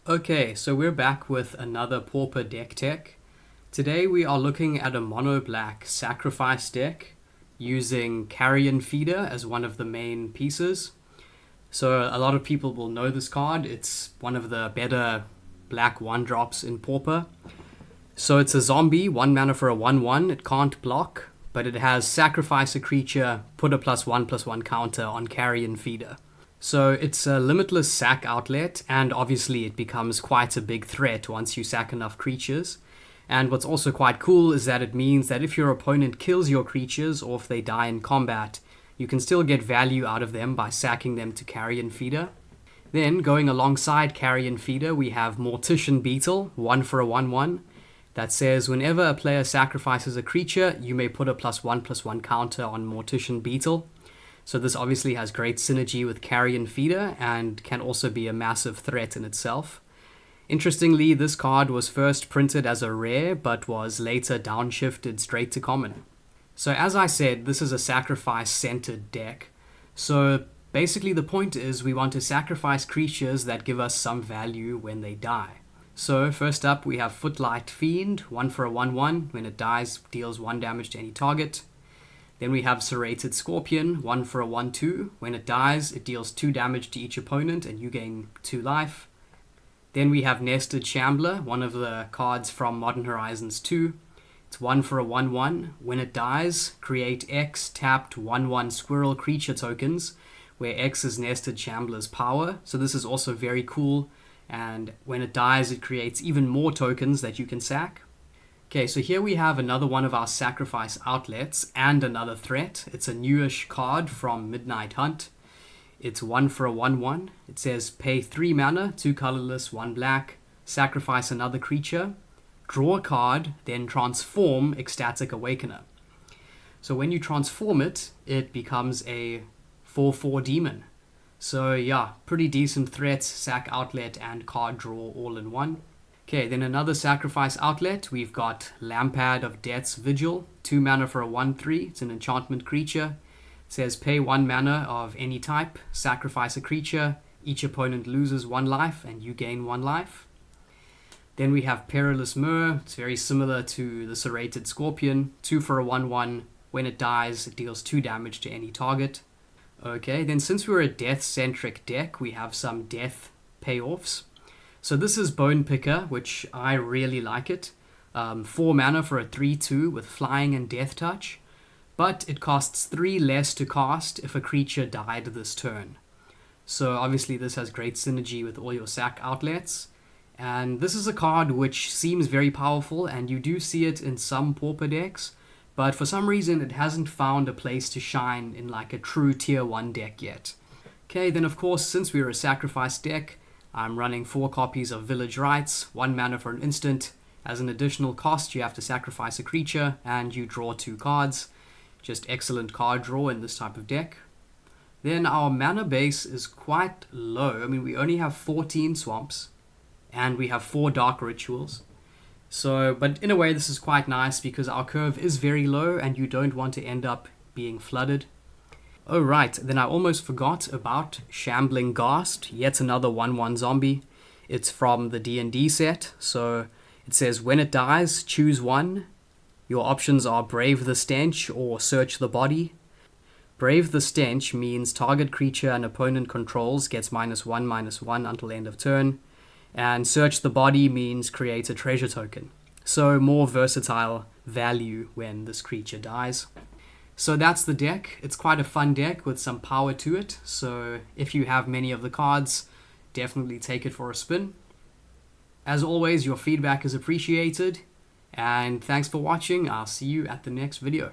Okay, so we're back with another Pauper deck tech. Today we are looking at a mono black sacrifice deck using Carrion Feeder as one of the main pieces. So a lot of people will know this card. It's one of the better black 1-drops in Pauper. So it's a zombie, 1 mana for a 1/1. It can't block, but it has sacrifice a creature, put a +1/+1 counter on Carrion Feeder. So it's a limitless sack outlet, and obviously it becomes quite a big threat once you sack enough creatures. And what's also quite cool is that it means that if your opponent kills your creatures, or if they die in combat, you can still get value out of them by sacking them to Carrion Feeder. Then, going alongside Carrion Feeder, we have Mortician Beetle, 1 for a 1/1. That says whenever a player sacrifices a creature, you may put a +1/+1 counter on Mortician Beetle. So this obviously has great synergy with Carrion Feeder and can also be a massive threat in itself. Interestingly, this card was first printed as a rare, but was later downshifted straight to common. So as I said, this is a sacrifice-centered deck. So basically the point is we want to sacrifice creatures that give us some value when they die. So first up we have Footlight Fiend, 1 for a 1/1. When it dies, deals 1 damage to any target. Then we have Serrated Scorpion, 1 for a 1/2. When it dies, it deals 2 damage to each opponent and you gain 2 life. Then we have Nested Shambler, one of the cards from Modern Horizons 2. It's 1 for a 1/1. When it dies, create X tapped 1/1 squirrel creature tokens, where X is Nested Shambler's power. So this is also very cool, and when it dies, it creates even more tokens that you can sack. Okay, so here we have another one of our sacrifice outlets and another threat. It's a newish card from Midnight Hunt. It's 1 for a 1/1. It says pay 3 mana, 2 colorless, 1 black, sacrifice another creature, draw a card, then transform Ecstatic Awakener. So when you transform it, it becomes a 4/4 demon. So yeah, pretty decent threat, sack outlet, and card draw all in one. Okay, then another sacrifice outlet, we've got Lampad of Death's Vigil, 2 mana for a 1/3. It's an enchantment creature. It says pay 1 mana of any type, sacrifice a creature, each opponent loses 1 life and you gain 1 life. Then we have Perilous Myr. It's very similar to the Serrated Scorpion, 2 for a 1/1. When it dies, it deals 2 damage to any target. Okay, then since we're a death-centric deck, we have some death payoffs. So this is Bone Picker, which I really like it. 4 mana for a 3/2 with flying and death touch, but it costs 3 less to cast if a creature died this turn. So obviously this has great synergy with all your sack outlets. And this is a card which seems very powerful, and you do see it in some Pauper decks, but for some reason it hasn't found a place to shine in like a true tier 1 deck yet. Okay, then of course, since we're a sacrifice deck, I'm running 4 copies of Village Rites, 1 mana for an instant. As an additional cost, you have to sacrifice a creature and you draw 2 cards. Just excellent card draw in this type of deck. Then our mana base is quite low. I mean, we only have 14 swamps and we have 4 dark rituals. So, but in a way this is quite nice because our curve is very low and you don't want to end up being flooded. Oh right, then I almost forgot about Shambling Ghast, yet another 1/1 zombie. It's from the D&D set, so it says when it dies, choose 1. Your options are Brave the Stench or Search the Body. Brave the Stench means target creature an opponent controls gets -1/-1 until end of turn, and Search the Body means create a treasure token. So more versatile value when this creature dies. So that's the deck. It's quite a fun deck with some power to it. So if you have many of the cards, definitely take it for a spin. As always, your feedback is appreciated. And thanks for watching. I'll see you at the next video.